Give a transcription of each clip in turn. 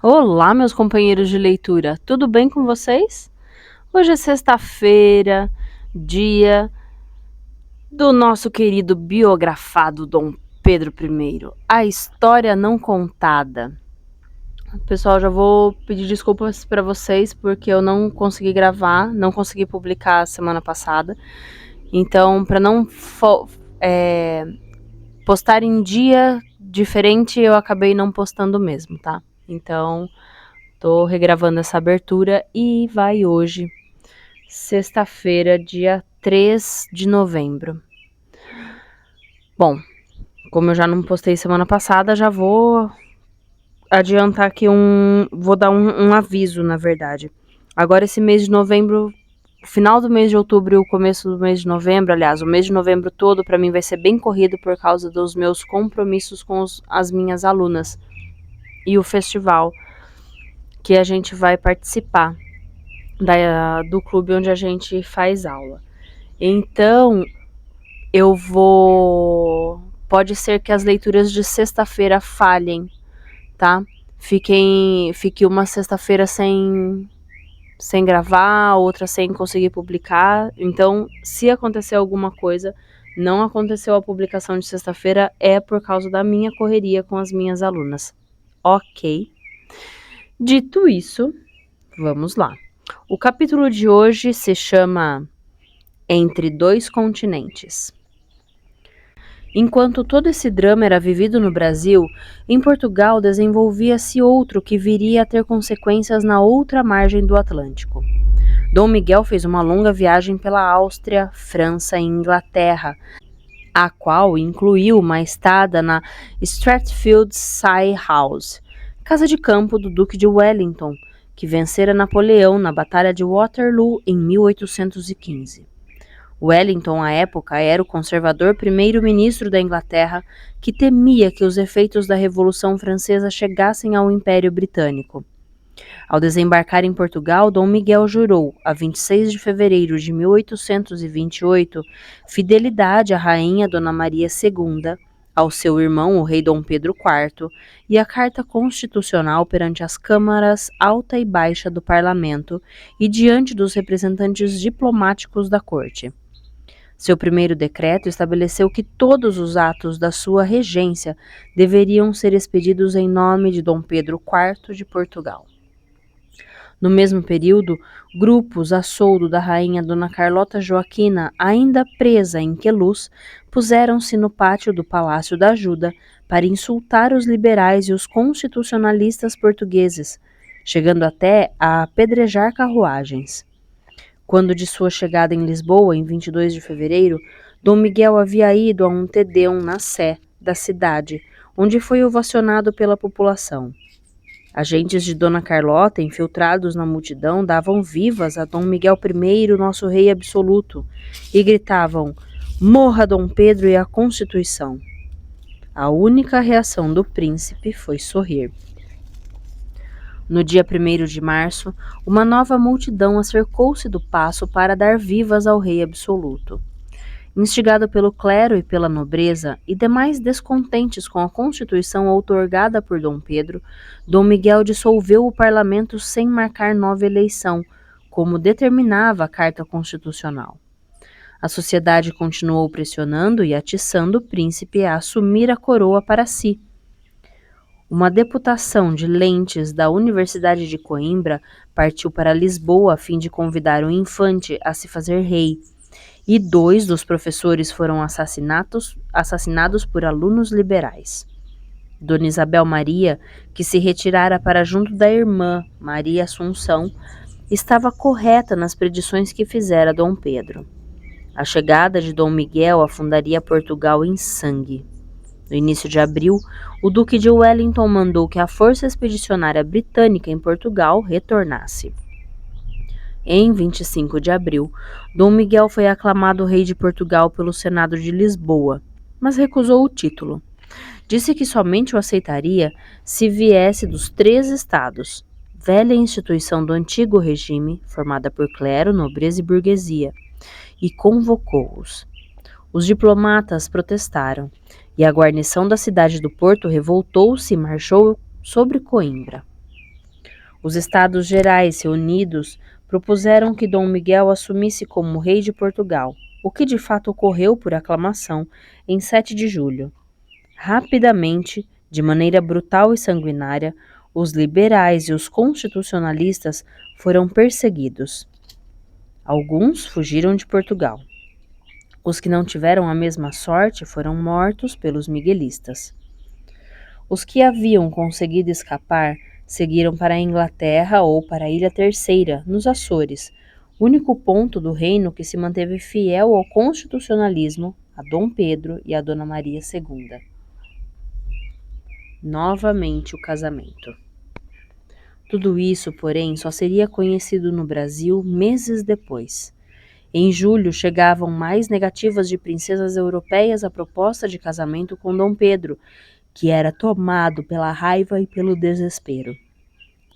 Olá, meus companheiros de leitura, tudo bem com vocês? Hoje é sexta-feira, dia do nosso querido biografado Dom Pedro I, a história não contada. Pessoal, já vou pedir desculpas para vocês porque eu não consegui gravar, não consegui publicar semana passada. Então, para não postar em dia diferente, eu acabei não postando mesmo, tá? Então, tô regravando essa abertura e vai hoje, sexta-feira, dia 3 de novembro. Bom, como eu já não postei semana passada, já vou adiantar aqui vou dar um aviso, na verdade. Agora esse mês de novembro, final do mês de outubro e o começo do mês de novembro, aliás, o mês de novembro todo para mim vai ser bem corrido por causa dos meus compromissos com as minhas alunas e o festival que a gente vai participar do clube onde a gente faz aula. Então, pode ser que as leituras de sexta-feira falhem, tá? Fique uma sexta-feira sem gravar, outra sem conseguir publicar. Então, se acontecer alguma coisa, não aconteceu a publicação de sexta-feira, é por causa da minha correria com as minhas alunas. Ok? Dito isso, vamos lá. O capítulo de hoje se chama Entre Dois Continentes. Enquanto todo esse drama era vivido no Brasil, em Portugal desenvolvia-se outro que viria a ter consequências na outra margem do Atlântico. Dom Miguel fez uma longa viagem pela Áustria, França e Inglaterra, a qual incluiu uma estada na Stratfield-Scie House, casa de campo do Duque de Wellington, que vencera Napoleão na Batalha de Waterloo em 1815. Wellington, à época, era o conservador primeiro-ministro da Inglaterra que temia que os efeitos da Revolução Francesa chegassem ao Império Britânico. Ao desembarcar em Portugal, Dom Miguel jurou, a 26 de fevereiro de 1828, fidelidade à rainha Dona Maria II, ao seu irmão, o rei Dom Pedro IV, e a Carta Constitucional perante as câmaras alta e baixa do Parlamento e diante dos representantes diplomáticos da corte. Seu primeiro decreto estabeleceu que todos os atos da sua regência deveriam ser expedidos em nome de Dom Pedro IV de Portugal. No mesmo período, grupos a soldo da rainha Dona Carlota Joaquina, ainda presa em Queluz, puseram-se no pátio do Palácio da Ajuda para insultar os liberais e os constitucionalistas portugueses, chegando até a apedrejar carruagens. Quando de sua chegada em Lisboa, em 22 de fevereiro, Dom Miguel havia ido a um Te-Deum na Sé da cidade, onde foi ovacionado pela população. Agentes de Dona Carlota, infiltrados na multidão, davam vivas a Dom Miguel I, nosso rei absoluto, e gritavam: "Morra Dom Pedro e a Constituição!" A única reação do príncipe foi sorrir. No dia 1º de março, uma nova multidão acercou-se do paço para dar vivas ao rei absoluto. Instigado pelo clero e pela nobreza, e demais descontentes com a Constituição outorgada por Dom Pedro, Dom Miguel dissolveu o parlamento sem marcar nova eleição, como determinava a Carta Constitucional. A sociedade continuou pressionando e atiçando o príncipe a assumir a coroa para si. Uma deputação de lentes da Universidade de Coimbra partiu para Lisboa a fim de convidar o infante a se fazer rei, e 2 dos professores foram assassinados por alunos liberais. Dona Isabel Maria, que se retirara para junto da irmã, Maria Assunção, estava correta nas predições que fizera Dom Pedro. A chegada de Dom Miguel afundaria Portugal em sangue. No início de abril, o Duque de Wellington mandou que a força expedicionária britânica em Portugal retornasse. Em 25 de abril, Dom Miguel foi aclamado rei de Portugal pelo Senado de Lisboa, mas recusou o título. Disse que somente o aceitaria se viesse dos 3 estados, velha instituição do antigo regime, formada por clero, nobreza e burguesia, e convocou-os. Os diplomatas protestaram, e a guarnição da cidade do Porto revoltou-se e marchou sobre Coimbra. Os Estados Gerais reunidos propuseram que Dom Miguel assumisse como rei de Portugal, o que de fato ocorreu por aclamação em 7 de julho. Rapidamente, de maneira brutal e sanguinária, os liberais e os constitucionalistas foram perseguidos. Alguns fugiram de Portugal. Os que não tiveram a mesma sorte foram mortos pelos miguelistas. Os que haviam conseguido escapar seguiram para a Inglaterra ou para a Ilha Terceira, nos Açores, único ponto do reino que se manteve fiel ao constitucionalismo, a Dom Pedro e a Dona Maria II. Novamente o casamento. Tudo isso, porém, só seria conhecido no Brasil meses depois. Em julho, chegavam mais negativas de princesas europeias à proposta de casamento com Dom Pedro, que era tomado pela raiva e pelo desespero.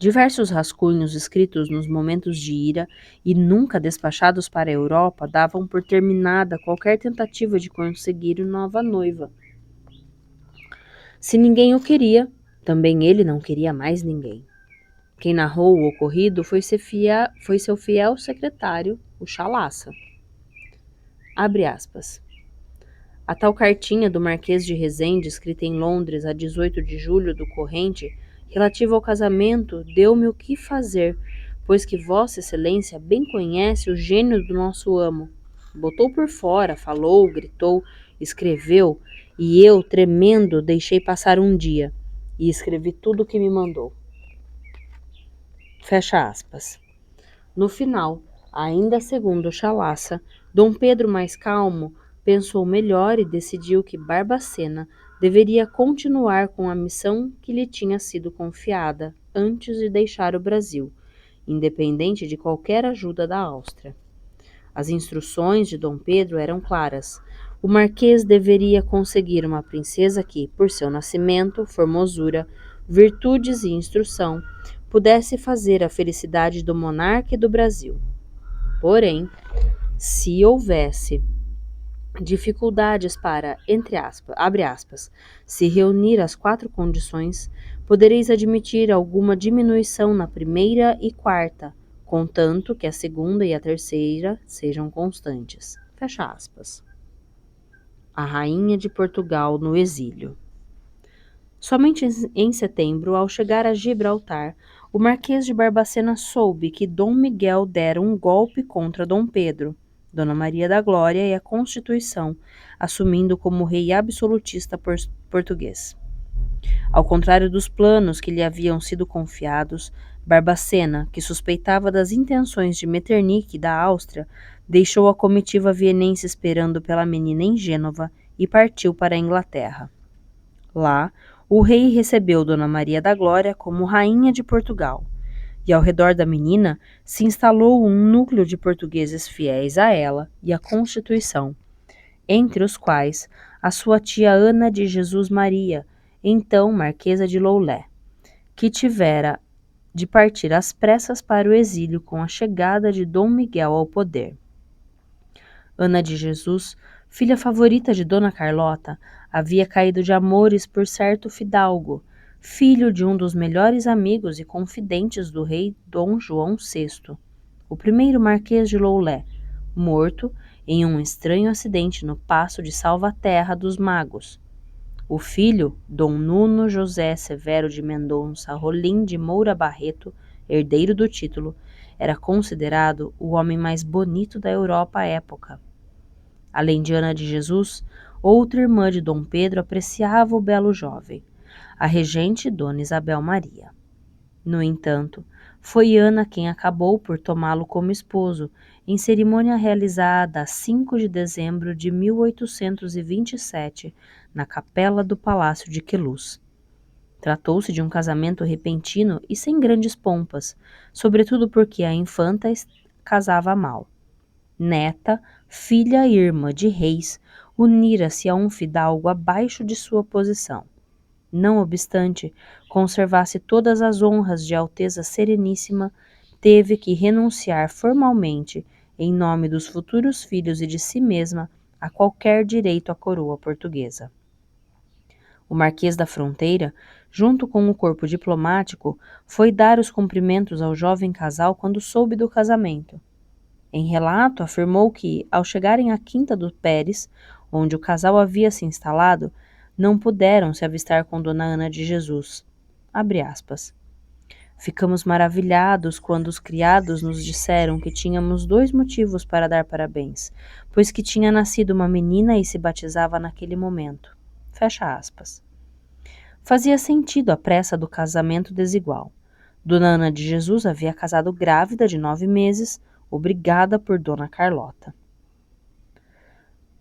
Diversos rascunhos escritos nos momentos de ira e nunca despachados para a Europa davam por terminada qualquer tentativa de conseguir nova noiva. Se ninguém o queria, também ele não queria mais ninguém. Quem narrou o ocorrido foi seu fiel secretário, o Chalaça. Abre aspas. A tal cartinha do Marquês de Rezende, escrita em Londres a 18 de julho do corrente, relativa ao casamento, deu-me o que fazer, pois que Vossa Excelência bem conhece o gênio do nosso amo. Botou por fora, falou, gritou, escreveu, e eu, tremendo, deixei passar um dia, e escrevi tudo o que me mandou. Fecha aspas. No final, ainda segundo Chalaça, Dom Pedro, mais calmo, pensou melhor e decidiu que Barbacena deveria continuar com a missão que lhe tinha sido confiada antes de deixar o Brasil, independente de qualquer ajuda da Áustria. As instruções de Dom Pedro eram claras. O marquês deveria conseguir uma princesa que, por seu nascimento, formosura, virtudes e instrução, pudesse fazer a felicidade do monarca e do Brasil. Porém, se houvesse dificuldades para, abre aspas, se reunir as 4 condições, podereis admitir alguma diminuição na primeira e quarta, contanto que a segunda e a terceira sejam constantes. Fecha aspas. A rainha de Portugal no exílio. Somente em setembro, ao chegar a Gibraltar, o Marquês de Barbacena soube que Dom Miguel dera um golpe contra Dom Pedro, Dona Maria da Glória e a Constituição, assumindo como rei absolutista português. Ao contrário dos planos que lhe haviam sido confiados, Barbacena, que suspeitava das intenções de Metternich da Áustria, deixou a comitiva vienense esperando pela menina em Gênova e partiu para a Inglaterra. Lá, o rei recebeu Dona Maria da Glória como rainha de Portugal, e ao redor da menina se instalou um núcleo de portugueses fiéis a ela e à Constituição, entre os quais a sua tia Ana de Jesus Maria, então Marquesa de Loulé, que tivera de partir às pressas para o exílio com a chegada de Dom Miguel ao poder. Ana de Jesus, filha favorita de Dona Carlota, havia caído de amores por certo fidalgo, filho de um dos melhores amigos e confidentes do rei Dom João VI, o primeiro Marquês de Loulé, morto em um estranho acidente no Paço de Salvaterra dos Magos. O filho, Dom Nuno José Severo de Mendonça Rolim de Moura Barreto, herdeiro do título, era considerado o homem mais bonito da Europa à época. Além de Ana de Jesus, outra irmã de Dom Pedro apreciava o belo jovem, a regente Dona Isabel Maria. No entanto, foi Ana quem acabou por tomá-lo como esposo, em cerimônia realizada a 5 de dezembro de 1827, na capela do Palácio de Queluz. Tratou-se de um casamento repentino e sem grandes pompas, sobretudo porque a infanta casava mal. Neta, filha e irmã de reis, unira-se a um fidalgo abaixo de sua posição. Não obstante, conservasse todas as honras de Alteza Sereníssima, teve que renunciar formalmente, em nome dos futuros filhos e de si mesma, a qualquer direito à coroa portuguesa. O Marquês da Fronteira, junto com o corpo diplomático, foi dar os cumprimentos ao jovem casal quando soube do casamento. Em relato, afirmou que, ao chegarem à Quinta do Pérez, onde o casal havia se instalado, não puderam se avistar com Dona Ana de Jesus. Abre aspas. Ficamos maravilhados quando os criados nos disseram que tínhamos 2 motivos para dar parabéns, pois que tinha nascido uma menina e se batizava naquele momento. Fecha aspas. Fazia sentido a pressa do casamento desigual. Dona Ana de Jesus havia casado grávida de 9 meses, obrigada por Dona Carlota.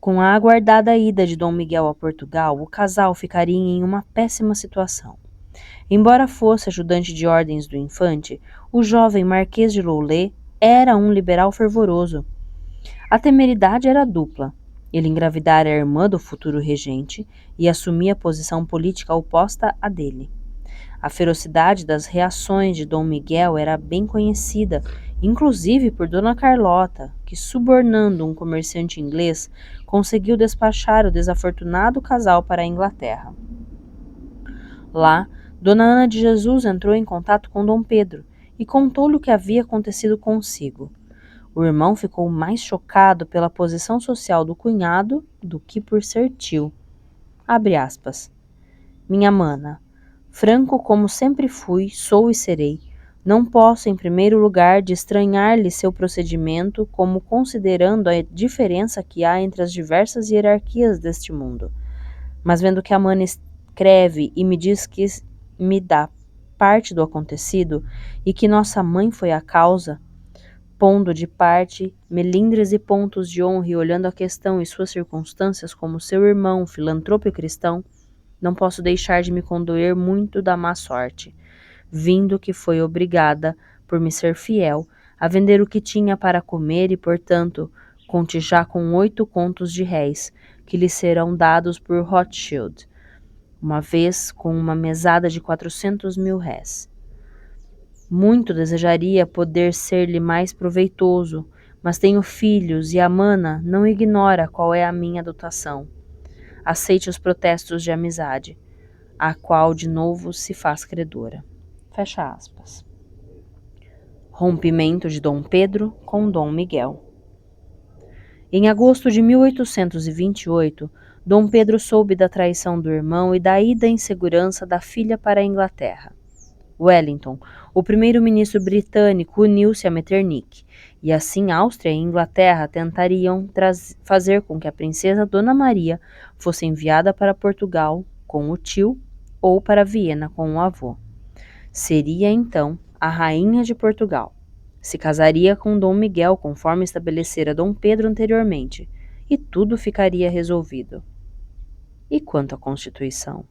Com a aguardada ida de Dom Miguel a Portugal, o casal ficaria em uma péssima situação. Embora fosse ajudante de ordens do infante, o jovem Marquês de Loulé era um liberal fervoroso. A temeridade era dupla. Ele engravidara a irmã do futuro regente e assumia posição política oposta à dele. A ferocidade das reações de Dom Miguel era bem conhecida, inclusive por Dona Carlota, que, subornando um comerciante inglês, conseguiu despachar o desafortunado casal para a Inglaterra. Lá, Dona Ana de Jesus entrou em contato com Dom Pedro e contou-lhe o que havia acontecido consigo. O irmão ficou mais chocado pela posição social do cunhado do que por ser tio. Abre aspas. Minha mana, franco como sempre fui, sou e serei. Não posso, em primeiro lugar, de estranhar-lhe seu procedimento, como considerando a diferença que há entre as diversas hierarquias deste mundo. Mas vendo que a mana escreve e me diz que me dá parte do acontecido e que nossa mãe foi a causa, pondo de parte melindres e pontos de honra e olhando a questão e suas circunstâncias como seu irmão, filantropo e cristão, não posso deixar de me condoer muito da má sorte, vindo que foi obrigada, por me ser fiel, a vender o que tinha para comer e, portanto, conte já com 8 contos de réis, que lhe serão dados por Rothschild, uma vez com uma mesada de 400 mil réis. Muito desejaria poder ser-lhe mais proveitoso, mas tenho filhos e a mana não ignora qual é a minha dotação. Aceite os protestos de amizade, a qual de novo se faz credora. Fecha aspas. Rompimento de Dom Pedro com Dom Miguel. Em agosto de 1828, Dom Pedro soube da traição do irmão e da ida em segurança da filha para a Inglaterra. Wellington, o primeiro-ministro britânico, uniu-se a Metternich, e assim Áustria e Inglaterra tentariam fazer com que a princesa Dona Maria fosse enviada para Portugal com o tio ou para Viena com o avô. Seria então a rainha de Portugal. Se casaria com Dom Miguel conforme estabelecera Dom Pedro anteriormente, e tudo ficaria resolvido. E quanto à Constituição?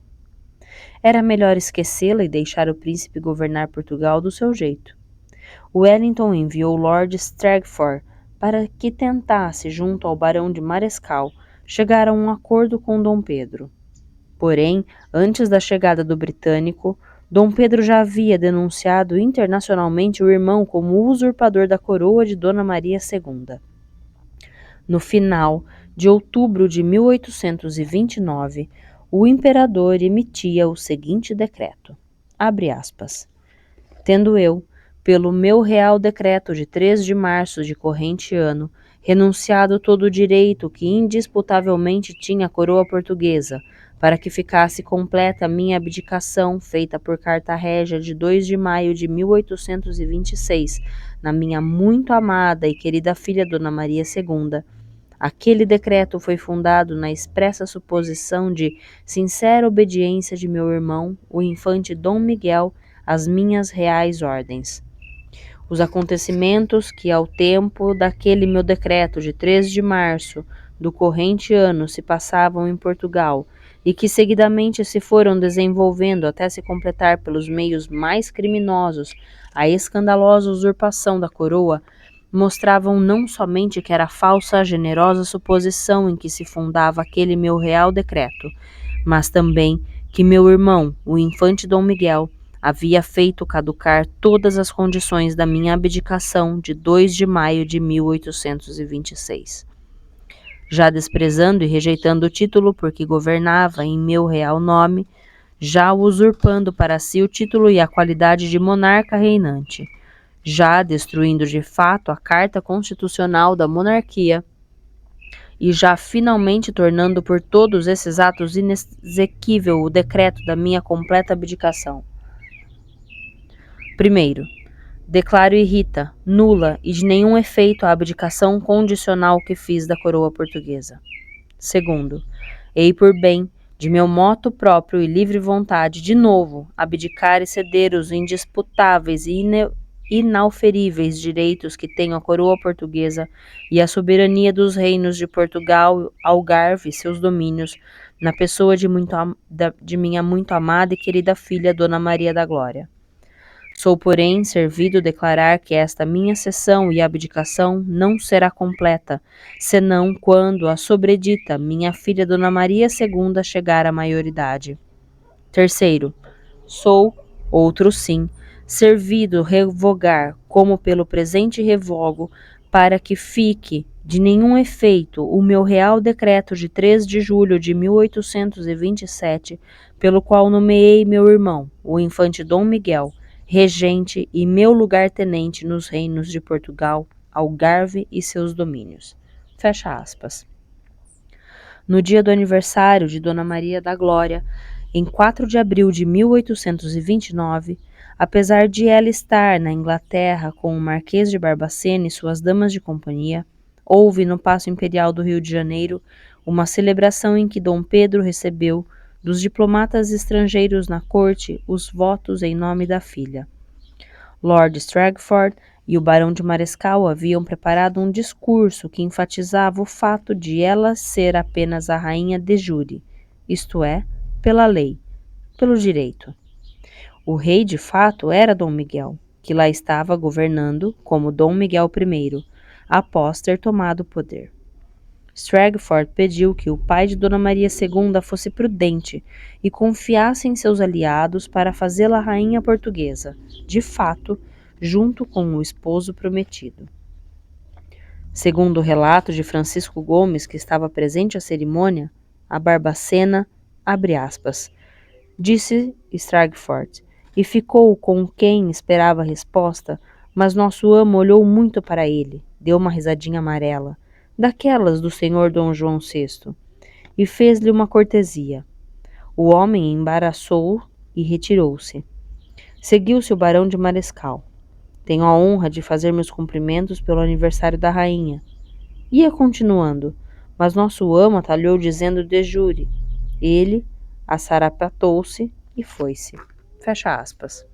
Era melhor esquecê-la e deixar o príncipe governar Portugal do seu jeito. Wellington enviou Lord Stratford para que tentasse, junto ao barão de Marescal, chegar a um acordo com Dom Pedro. Porém, antes da chegada do britânico, Dom Pedro já havia denunciado internacionalmente o irmão como usurpador da coroa de Dona Maria II. No final de outubro de 1829, o imperador emitia o seguinte decreto, abre aspas, tendo eu, pelo meu real decreto de 3 de março de corrente ano, renunciado todo o direito que indisputavelmente tinha a coroa portuguesa, para que ficasse completa a minha abdicação, feita por carta régia de 2 de maio de 1826, na minha muito amada e querida filha Dona Maria II, aquele decreto foi fundado na expressa suposição de sincera obediência de meu irmão, o infante Dom Miguel, às minhas reais ordens. Os acontecimentos que ao tempo daquele meu decreto de 3 de março do corrente ano se passavam em Portugal e que seguidamente se foram desenvolvendo até se completar pelos meios mais criminosos a escandalosa usurpação da coroa, mostravam não somente que era falsa a generosa suposição em que se fundava aquele meu real decreto, mas também que meu irmão, o infante Dom Miguel, havia feito caducar todas as condições da minha abdicação de 2 de maio de 1826. já desprezando e rejeitando o título porque governava em meu real nome, já usurpando para si o título e a qualidade de monarca reinante, já destruindo de fato a Carta Constitucional da monarquia e já finalmente tornando por todos esses atos inexequível o decreto da minha completa abdicação. Primeiro, declaro irrita, nula e de nenhum efeito a abdicação condicional que fiz da coroa portuguesa. Segundo, hei por bem, de meu moto próprio e livre vontade, de novo, abdicar e ceder os indisputáveis e inauferíveis direitos que tenho a coroa portuguesa e a soberania dos reinos de Portugal, Algarve e seus domínios, na pessoa de minha muito amada e querida filha, Dona Maria da Glória. Sou, porém, servido declarar que esta minha cessão e abdicação não será completa, senão quando a sobredita minha filha Dona Maria II chegar à maioridade. Terceiro, sou, outro sim, servido revogar, como pelo presente revogo, para que fique de nenhum efeito o meu real decreto de 3 de julho de 1827, pelo qual nomeei meu irmão, o infante Dom Miguel, regente e meu lugar-tenente nos reinos de Portugal, Algarve e seus domínios. Fecha aspas. No dia do aniversário de Dona Maria da Glória, em 4 de abril de 1829, apesar de ela estar na Inglaterra com o Marquês de Barbacena e suas damas de companhia, houve no Paço Imperial do Rio de Janeiro uma celebração em que Dom Pedro recebeu dos diplomatas estrangeiros na corte os votos em nome da filha. Lord Strangford e o Barão de Marescal haviam preparado um discurso que enfatizava o fato de ela ser apenas a rainha de jure, isto é, pela lei, pelo direito. O rei, de fato, era Dom Miguel, que lá estava governando como Dom Miguel I, após ter tomado o poder. Strangford pediu que o pai de Dona Maria II fosse prudente e confiasse em seus aliados para fazê-la rainha portuguesa, de fato, junto com o esposo prometido. Segundo o relato de Francisco Gomes, que estava presente à cerimônia, a Barbacena, abre aspas, disse Strangford, e ficou com quem esperava a resposta, mas nosso amo olhou muito para ele, deu uma risadinha amarela, daquelas do senhor Dom João VI, e fez-lhe uma cortesia. O homem embaraçou-o e retirou-se. Seguiu-se o barão de Marescal. Tenho a honra de fazer meus cumprimentos pelo aniversário da rainha. Ia continuando, mas nosso amo atalhou dizendo de jure. Ele assarapatou-se e foi-se. Fecha aspas.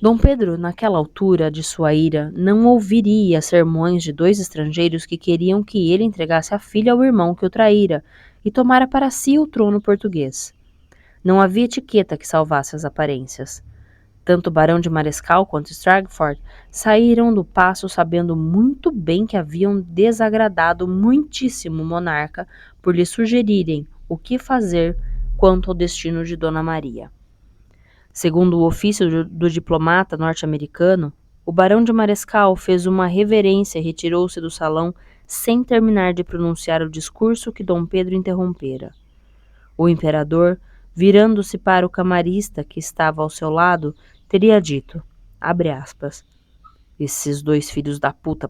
Dom Pedro, naquela altura de sua ira, não ouviria sermões de dois estrangeiros que queriam que ele entregasse a filha ao irmão que o traíra e tomara para si o trono português. Não havia etiqueta que salvasse as aparências. Tanto o Barão de Marescal quanto Strangford saíram do paço sabendo muito bem que haviam desagradado muitíssimo o monarca por lhe sugerirem o que fazer quanto ao destino de Dona Maria. Segundo o ofício do diplomata norte-americano, o Barão de Marescal fez uma reverência e retirou-se do salão sem terminar de pronunciar o discurso que Dom Pedro interrompera. O imperador, virando-se para o camarista que estava ao seu lado, teria dito, abre aspas, esses dois filhos da puta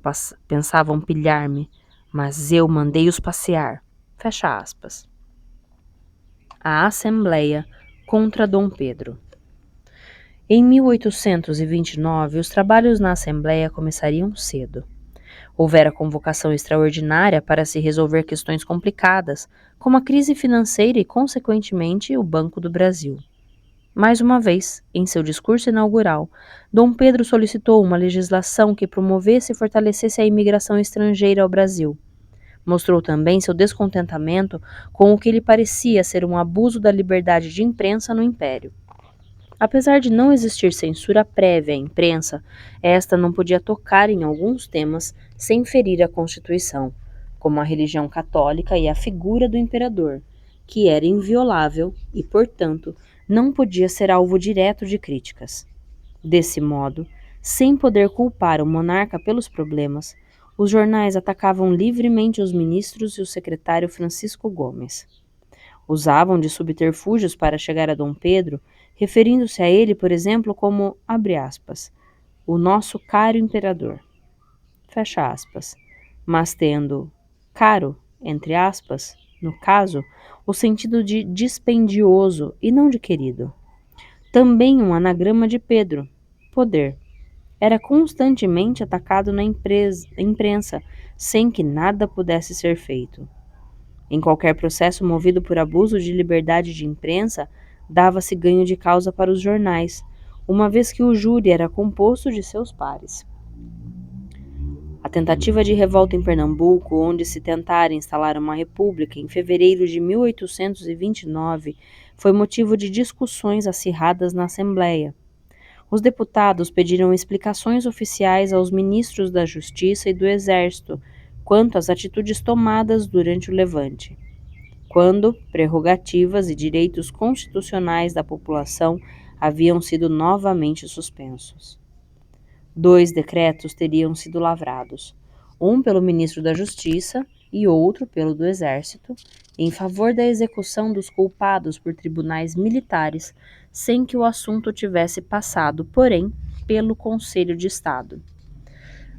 pensavam pilhar-me, mas eu mandei-os passear, fecha aspas. A Assembleia contra Dom Pedro. Em 1829, os trabalhos na Assembleia começariam cedo. Houvera convocação extraordinária para se resolver questões complicadas, como a crise financeira e, consequentemente, o Banco do Brasil. Mais uma vez, em seu discurso inaugural, Dom Pedro solicitou uma legislação que promovesse e fortalecesse a imigração estrangeira ao Brasil. Mostrou também seu descontentamento com o que lhe parecia ser um abuso da liberdade de imprensa no Império. Apesar de não existir censura prévia à imprensa, esta não podia tocar em alguns temas sem ferir a Constituição, como a religião católica e a figura do imperador, que era inviolável e, portanto, não podia ser alvo direto de críticas. Desse modo, sem poder culpar o monarca pelos problemas, os jornais atacavam livremente os ministros e o secretário Francisco Gomes. Usavam de subterfúgios para chegar a Dom Pedro, referindo-se a ele, por exemplo, como, abre aspas, o nosso caro imperador, fecha aspas, mas tendo caro, entre aspas, no caso, o sentido de dispendioso e não de querido. Também um anagrama de Pedro, poder. Era constantemente atacado na imprensa, sem que nada pudesse ser feito. Em qualquer processo movido por abuso de liberdade de imprensa, dava-se ganho de causa para os jornais, uma vez que o júri era composto de seus pares. A tentativa de revolta em Pernambuco, onde se tentara instalar uma república em fevereiro de 1829, foi motivo de discussões acirradas na Assembleia. Os deputados pediram explicações oficiais aos ministros da Justiça e do Exército quanto às atitudes tomadas durante o levante, quando prerrogativas e direitos constitucionais da população haviam sido novamente suspensos. 2 decretos teriam sido lavrados, um pelo ministro da Justiça e outro pelo do Exército, em favor da execução dos culpados por tribunais militares, sem que o assunto tivesse passado, porém, pelo Conselho de Estado.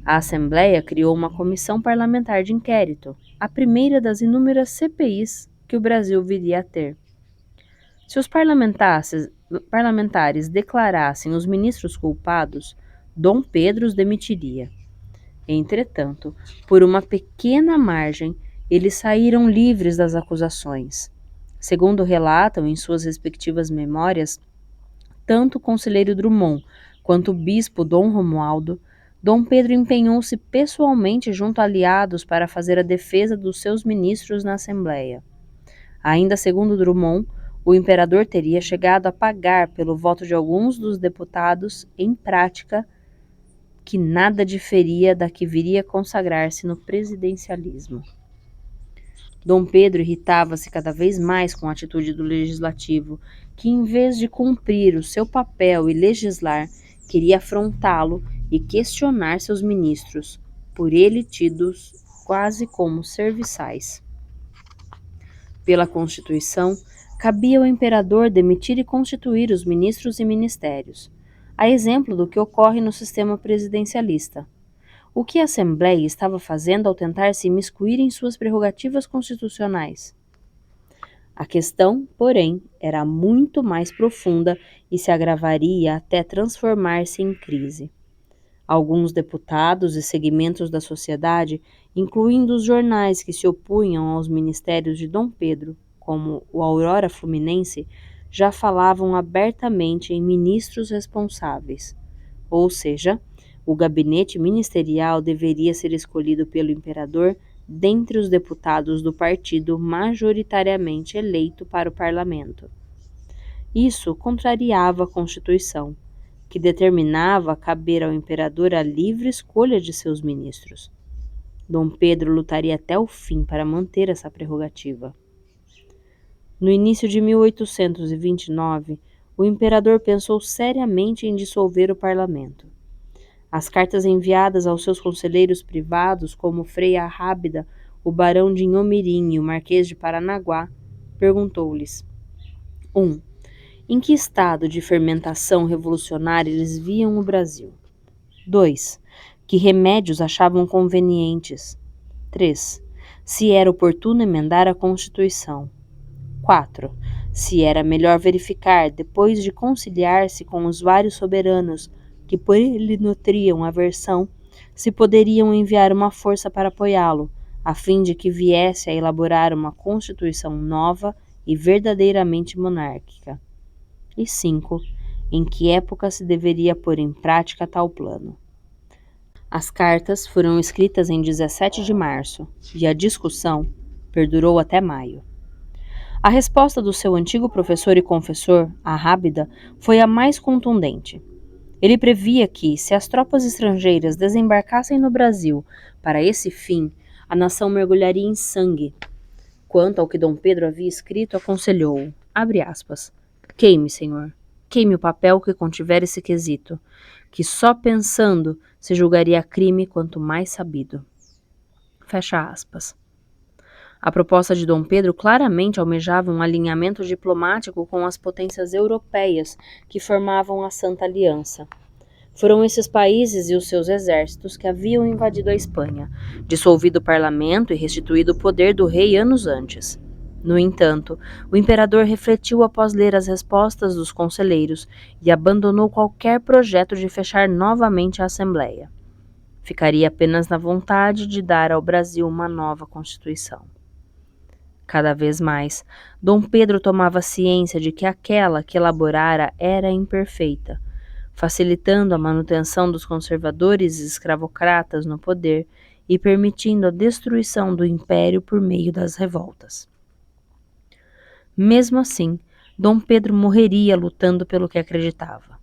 A Assembleia criou uma comissão parlamentar de inquérito, a primeira das inúmeras CPIs que o Brasil viria a ter. Se os parlamentares declarassem os ministros culpados, Dom Pedro os demitiria. Entretanto, por uma pequena margem, eles saíram livres das acusações. Segundo relatam em suas respectivas memórias, tanto o conselheiro Drummond quanto o bispo Dom Romualdo, Dom Pedro empenhou-se pessoalmente junto a aliados para fazer a defesa dos seus ministros na Assembleia. Ainda segundo Drummond, o imperador teria chegado a pagar pelo voto de alguns dos deputados, em prática, que nada diferia da que viria a consagrar-se no presidencialismo. Dom Pedro irritava-se cada vez mais com a atitude do legislativo, que em vez de cumprir o seu papel e legislar, queria afrontá-lo e questionar seus ministros, por ele tidos quase como serviçais. Pela Constituição, cabia ao imperador demitir e constituir os ministros e ministérios, a exemplo do que ocorre no sistema presidencialista. O que a Assembleia estava fazendo ao tentar se imiscuir em suas prerrogativas constitucionais? A questão, porém, era muito mais profunda e se agravaria até transformar-se em crise. Alguns deputados e segmentos da sociedade, incluindo os jornais que se opunham aos ministérios de Dom Pedro, como o Aurora Fluminense, já falavam abertamente em ministros responsáveis, ou seja, o gabinete ministerial deveria ser escolhido pelo imperador dentre os deputados do partido majoritariamente eleito para o parlamento. Isso contrariava a Constituição, que determinava caber ao imperador a livre escolha de seus ministros. Dom Pedro lutaria até o fim para manter essa prerrogativa. No início de 1829, o imperador pensou seriamente em dissolver o parlamento. As cartas enviadas aos seus conselheiros privados, como Frei Arrábida, o barão de Inhomirim e o marquês de Paranaguá, perguntou-lhes: 1. Em que estado de fermentação revolucionária eles viam o Brasil? 2. Que remédios achavam convenientes? 3. Se era oportuno emendar a Constituição. 4. Se era melhor verificar, depois de conciliar-se com os vários soberanos que por ele nutriam aversão, se poderiam enviar uma força para apoiá-lo, a fim de que viesse a elaborar uma Constituição nova e verdadeiramente monárquica. E 5. Em que época se deveria pôr em prática tal plano? As cartas foram escritas em 17 de março e a discussão perdurou até maio. A resposta do seu antigo professor e confessor, Arrábida, foi a mais contundente. Ele previa que, se as tropas estrangeiras desembarcassem no Brasil para esse fim, a nação mergulharia em sangue. Quanto ao que Dom Pedro havia escrito, aconselhou-o, abre aspas, queime, senhor, queime o papel que contiver esse quesito, que só pensando se julgaria crime quanto mais sabido. Fecha aspas. A proposta de Dom Pedro claramente almejava um alinhamento diplomático com as potências europeias que formavam a Santa Aliança. Foram esses países e os seus exércitos que haviam invadido a Espanha, dissolvido o parlamento e restituído o poder do rei anos antes. No entanto, o imperador refletiu após ler as respostas dos conselheiros e abandonou qualquer projeto de fechar novamente a Assembleia. Ficaria apenas na vontade de dar ao Brasil uma nova Constituição. Cada vez mais, Dom Pedro tomava ciência de que aquela que elaborara era imperfeita, facilitando a manutenção dos conservadores e escravocratas no poder e permitindo a destruição do império por meio das revoltas. Mesmo assim, Dom Pedro morreria lutando pelo que acreditava.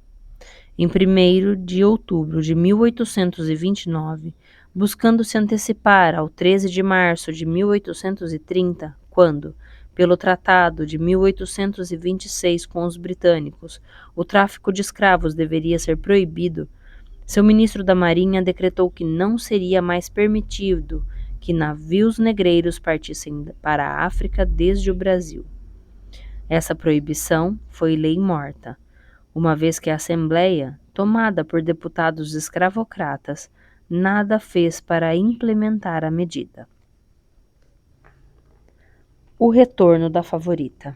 Em 1º de outubro de 1829, buscando se antecipar ao 13 de março de 1830, quando, pelo Tratado de 1826 com os britânicos, o tráfico de escravos deveria ser proibido, seu ministro da Marinha decretou que não seria mais permitido que navios negreiros partissem para a África desde o Brasil. Essa proibição foi lei morta, uma vez que a Assembleia, tomada por deputados escravocratas, nada fez para implementar a medida. O retorno da favorita.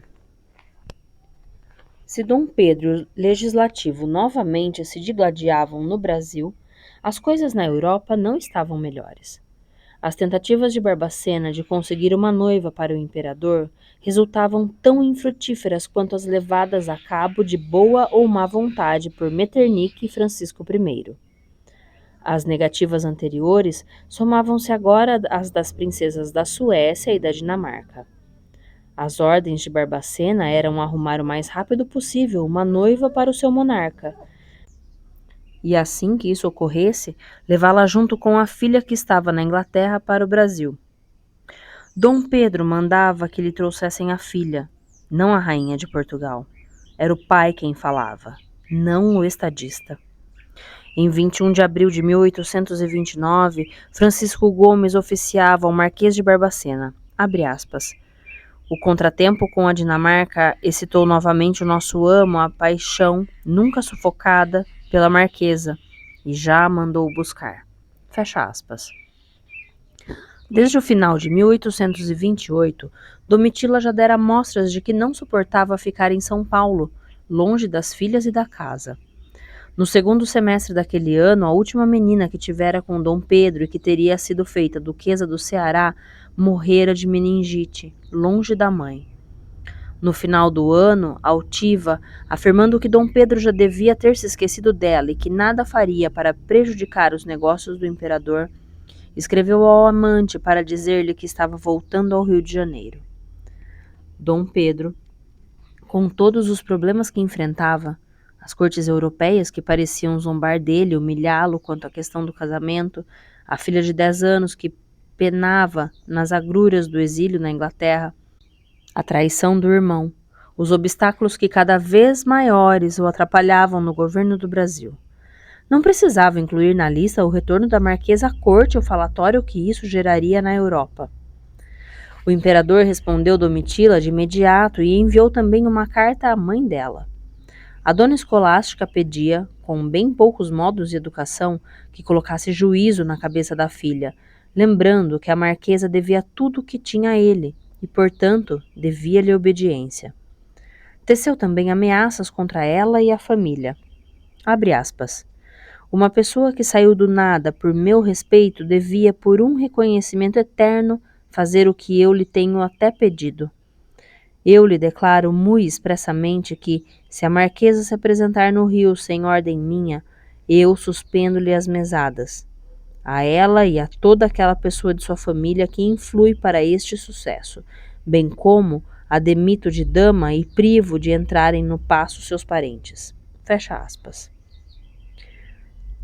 Se Dom Pedro e o Legislativo novamente se digladiavam no Brasil, as coisas na Europa não estavam melhores. As tentativas de Barbacena de conseguir uma noiva para o imperador resultavam tão infrutíferas quanto as levadas a cabo de boa ou má vontade por Metternich e Francisco I. As negativas anteriores somavam-se agora às das princesas da Suécia e da Dinamarca. As ordens de Barbacena eram arrumar o mais rápido possível uma noiva para o seu monarca, e assim que isso ocorresse, levá-la junto com a filha que estava na Inglaterra para o Brasil. Dom Pedro mandava que lhe trouxessem a filha, não a rainha de Portugal. Era o pai quem falava, não o estadista. Em 21 de abril de 1829, Francisco Gomes oficiava ao Marquês de Barbacena, abre aspas, o contratempo com a Dinamarca excitou novamente o nosso amo a paixão, nunca sufocada, pela Marquesa, e já a mandou buscar. Fecha aspas. Desde o final de 1828, Domitila já dera mostras de que não suportava ficar em São Paulo, longe das filhas e da casa. No segundo semestre daquele ano, a última menina que tivera com Dom Pedro e que teria sido feita duquesa do Ceará morrera de meningite, longe da mãe. No final do ano, altiva, afirmando que Dom Pedro já devia ter se esquecido dela e que nada faria para prejudicar os negócios do imperador, escreveu ao amante para dizer-lhe que estava voltando ao Rio de Janeiro. Dom Pedro, com todos os problemas que enfrentava, as cortes europeias que pareciam zombar dele e humilhá-lo quanto à questão do casamento, a filha de 10 anos que penava nas agruras do exílio na Inglaterra, a traição do irmão, os obstáculos que cada vez maiores o atrapalhavam no governo do Brasil. Não precisava incluir na lista o retorno da Marquesa à corte e o falatório que isso geraria na Europa. O imperador respondeu Domitila de imediato e enviou também uma carta à mãe dela. A dona Escolástica pedia, com bem poucos modos de educação, que colocasse juízo na cabeça da filha, lembrando que a Marquesa devia tudo o que tinha a ele e, portanto, devia-lhe obediência. Teceu também ameaças contra ela e a família. Abre aspas. Uma pessoa que saiu do nada por meu respeito devia, por um reconhecimento eterno, fazer o que eu lhe tenho até pedido. Eu lhe declaro muito expressamente que, se a Marquesa se apresentar no Rio sem ordem minha, eu suspendo-lhe as mesadas. A ela e a toda aquela pessoa de sua família que influi para este sucesso, bem como a demito de dama e privo de entrarem no paço seus parentes. Fecha aspas.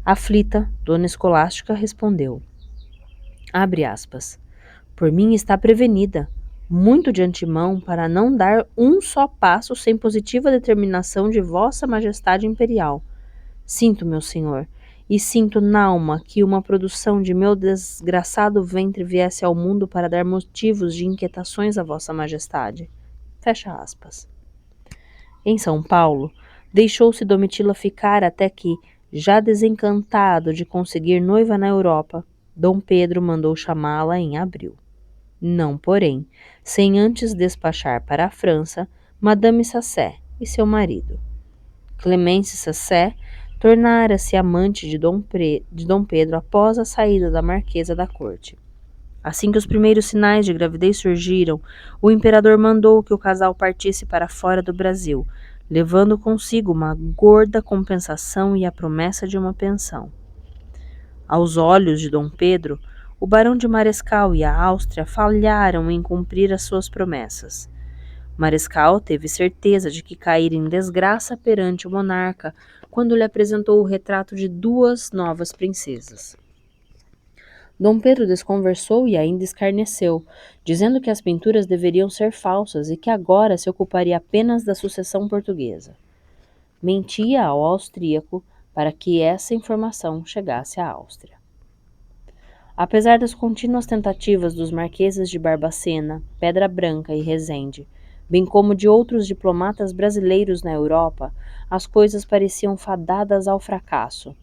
Aflita, Dona Escolástica respondeu. Abre aspas. Por mim está prevenida, muito de antemão, para não dar um só passo sem positiva determinação de Vossa Majestade Imperial. Sinto, meu senhor, e sinto n'alma que uma produção de meu desgraçado ventre viesse ao mundo para dar motivos de inquietações a vossa majestade. Fecha aspas. Em São Paulo, deixou-se Domitila ficar até que, já desencantado de conseguir noiva na Europa, Dom Pedro mandou chamá-la em abril. Não, porém, sem antes despachar para a França Madame Sassé e seu marido. Clemence Sassé tornara-se amante de Dom Pedro após a saída da Marquesa da corte. Assim que os primeiros sinais de gravidez surgiram, o imperador mandou que o casal partisse para fora do Brasil, levando consigo uma gorda compensação e a promessa de uma pensão. Aos olhos de Dom Pedro, o barão de Marescal e a Áustria falharam em cumprir as suas promessas. Marescal teve certeza de que caíra em desgraça perante o monarca quando lhe apresentou o retrato de 2 novas princesas. Dom Pedro desconversou e ainda escarneceu, dizendo que as pinturas deveriam ser falsas e que agora se ocuparia apenas da sucessão portuguesa. Mentia ao austríaco para que essa informação chegasse à Áustria. Apesar das contínuas tentativas dos marqueses de Barbacena, Pedra Branca e Rezende, bem como de outros diplomatas brasileiros na Europa, as coisas pareciam fadadas ao fracasso.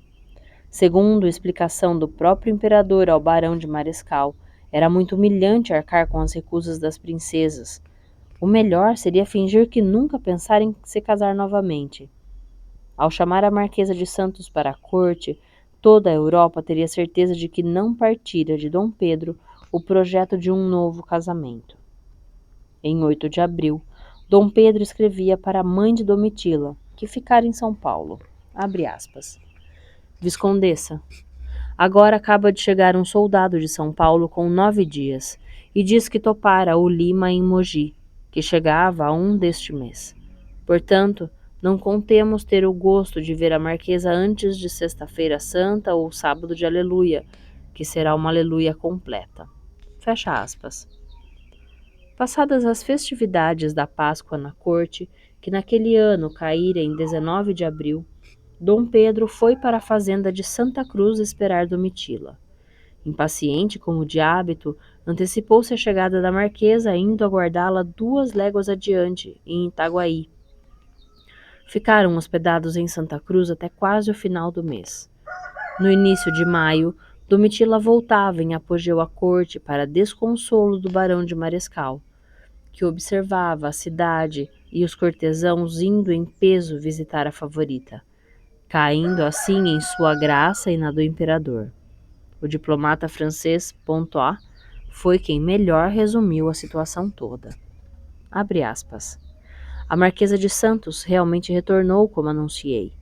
Segundo a explicação do próprio imperador ao barão de Marescal, era muito humilhante arcar com as recusas das princesas. O melhor seria fingir que nunca pensara em se casar novamente. Ao chamar a Marquesa de Santos para a corte, toda a Europa teria certeza de que não partira de Dom Pedro o projeto de um novo casamento. Em 8 de abril, Dom Pedro escrevia para a mãe de Domitila, que ficara em São Paulo. Abre aspas. Viscondessa, agora acaba de chegar um soldado de São Paulo com 9 dias e diz que topara o Lima em Mogi, que chegava a 1 deste mês. Portanto, não contemos ter o gosto de ver a Marquesa antes de Sexta-feira Santa ou Sábado de Aleluia, que será uma aleluia completa. Fecha aspas. Passadas as festividades da Páscoa na corte, que naquele ano caíra em 19 de abril, Dom Pedro foi para a fazenda de Santa Cruz esperar Domitila. Impaciente como de hábito, antecipou-se a chegada da Marquesa, indo aguardá-la 2 léguas adiante, em Itaguaí. Ficaram hospedados em Santa Cruz até quase o final do mês. No início de maio, Domitila voltava em apogeu à corte para desconsolo do barão de Marescal, que observava a cidade e os cortesãos indo em peso visitar a favorita, caindo assim em sua graça e na do imperador. O diplomata francês Pontois foi quem melhor resumiu a situação toda. Abre aspas. A Marquesa de Santos realmente retornou, como anunciei.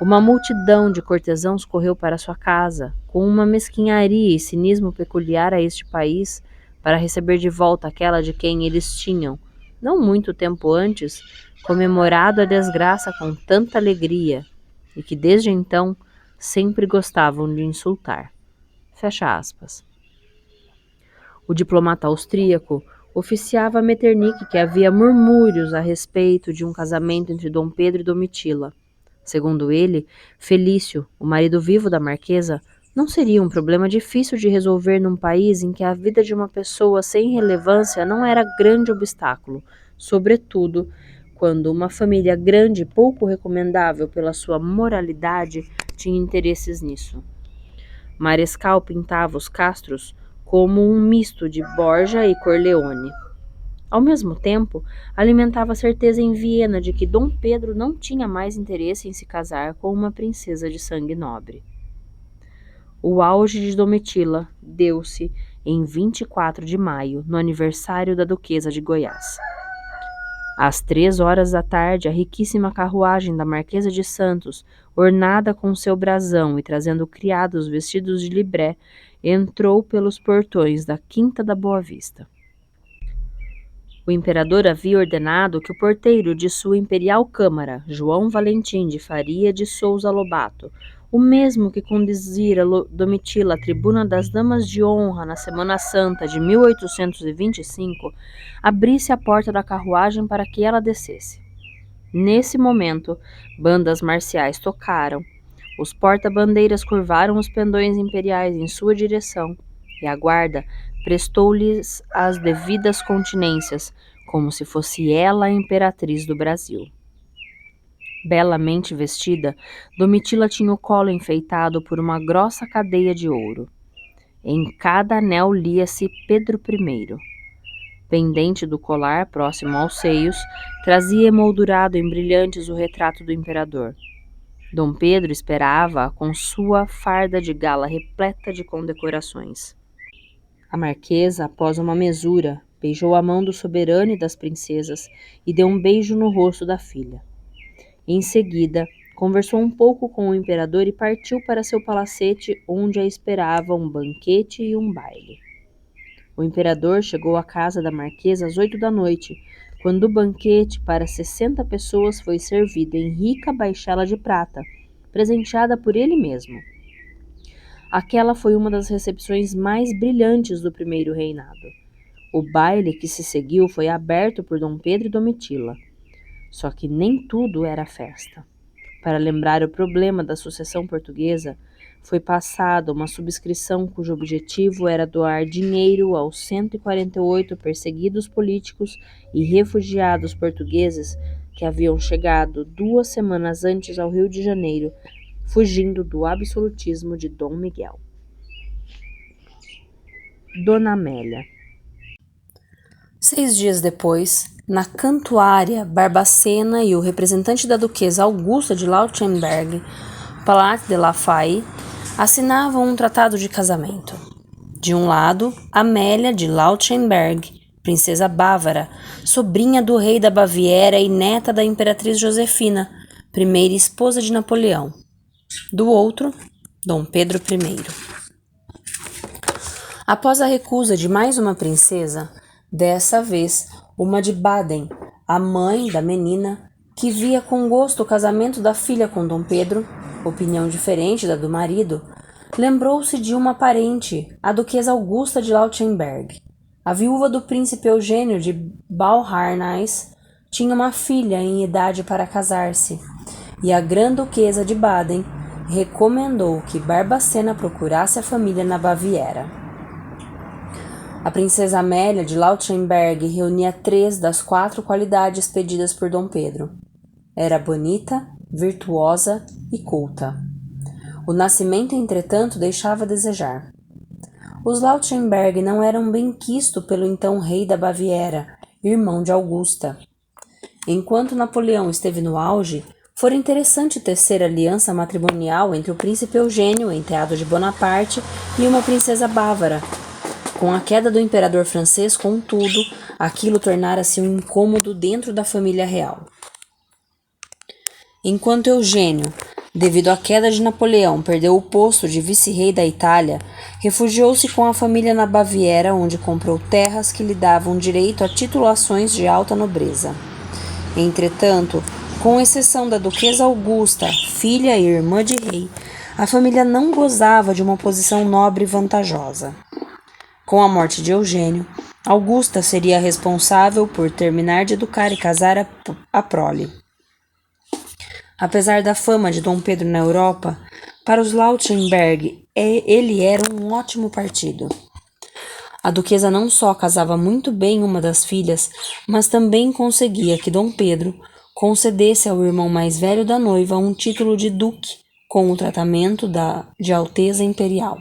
Uma multidão de cortesãos correu para sua casa, com uma mesquinharia e cinismo peculiar a este país, para receber de volta aquela de quem eles tinham, não muito tempo antes, comemorado a desgraça com tanta alegria, e que desde então sempre gostavam de insultar. Fecha aspas. O diplomata austríaco oficiava a Metternich que havia murmúrios a respeito de um casamento entre Dom Pedro e Domitila. Segundo ele, Felício, o marido vivo da Marquesa, não seria um problema difícil de resolver num país em que a vida de uma pessoa sem relevância não era grande obstáculo, sobretudo quando uma família grande e pouco recomendável pela sua moralidade tinha interesses nisso. Marescal pintava os Castros como um misto de Borgia e Corleone. Ao mesmo tempo, alimentava a certeza em Viena de que Dom Pedro não tinha mais interesse em se casar com uma princesa de sangue nobre. O auge de Domitila deu-se em 24 de maio, no aniversário da Duquesa de Goiás. Às 3 horas da tarde, a riquíssima carruagem da Marquesa de Santos, ornada com seu brasão e trazendo criados vestidos de libré, entrou pelos portões da Quinta da Boa Vista. O imperador havia ordenado que o porteiro de sua imperial câmara, João Valentim de Faria de Souza Lobato, o mesmo que conduzira Domitila à tribuna das Damas de Honra na Semana Santa de 1825, abrisse a porta da carruagem para que ela descesse. Nesse momento, bandas marciais tocaram, Os porta-bandeiras curvaram os pendões imperiais em sua direção, e a guarda prestou-lhes as devidas continências, como se fosse ela a imperatriz do Brasil. Belamente vestida, Domitila tinha o colo enfeitado por uma grossa cadeia de ouro. Em cada anel lia-se Pedro I. Pendente do colar, próximo aos seios, trazia emoldurado em brilhantes o retrato do imperador. Dom Pedro esperava-a com sua farda de gala repleta de condecorações. A marquesa, após uma mesura, beijou a mão do soberano e das princesas e deu um beijo no rosto da filha. Em seguida, conversou um pouco com o imperador e partiu para seu palacete, onde a esperava um banquete e um baile. O imperador chegou à casa da marquesa às 8 da noite, quando o banquete para 60 pessoas foi servido em rica baixela de prata, presenteada por ele mesmo. Aquela foi uma das recepções mais brilhantes do primeiro reinado. O baile que se seguiu foi aberto por Dom Pedro e Domitila. Só que nem tudo era festa. Para lembrar o problema da sucessão portuguesa, foi passada uma subscrição cujo objetivo era doar dinheiro aos 148 perseguidos políticos e refugiados portugueses que haviam chegado 2 semanas antes ao Rio de Janeiro, fugindo do absolutismo de Dom Miguel. Dona Amélia. 6 dias depois, na Cantuária, Barbacena e o representante da duquesa Augusta de Lautenberg, Palat de la Faye, assinavam um tratado de casamento. De um lado, Amélia de Lautenberg, princesa bávara, sobrinha do rei da Baviera e neta da imperatriz Josefina, primeira esposa de Napoleão. Do outro, Dom Pedro I. Após a recusa de mais uma princesa, dessa vez uma de Baden, a mãe da menina, que via com gosto o casamento da filha com Dom Pedro, opinião diferente da do marido, lembrou-se de uma parente, a duquesa Augusta de Lautenberg. A viúva do príncipe Eugênio de Beauharnais tinha uma filha em idade para casar-se, e a grã-duquesa de Baden recomendou que Barbacena procurasse a família na Baviera. A princesa Amélia de Lautenberg reunia 3 das 4 qualidades pedidas por Dom Pedro. Era bonita, virtuosa e culta. O nascimento, entretanto, deixava a desejar. Os Lautenberg não eram bem quistos pelo então rei da Baviera, irmão de Augusta. Enquanto Napoleão esteve no auge, fora interessante tecer aliança matrimonial entre o príncipe Eugênio, enteado de Bonaparte, e uma princesa bávara. Com a queda do imperador francês, contudo, aquilo tornara-se um incômodo dentro da família real. Enquanto Eugênio, devido à queda de Napoleão, perdeu o posto de vice-rei da Itália, refugiou-se com a família na Baviera, onde comprou terras que lhe davam direito a titulações de alta nobreza. Entretanto, com exceção da duquesa Augusta, filha e irmã de rei, a família não gozava de uma posição nobre e vantajosa. Com a morte de Eugênio, Augusta seria responsável por terminar de educar e casar a prole. Apesar da fama de Dom Pedro na Europa, para os Lautenberg ele era um ótimo partido. A duquesa não só casava muito bem uma das filhas, mas também conseguia que Dom Pedro concedesse ao irmão mais velho da noiva um título de duque, com o tratamento de Alteza Imperial.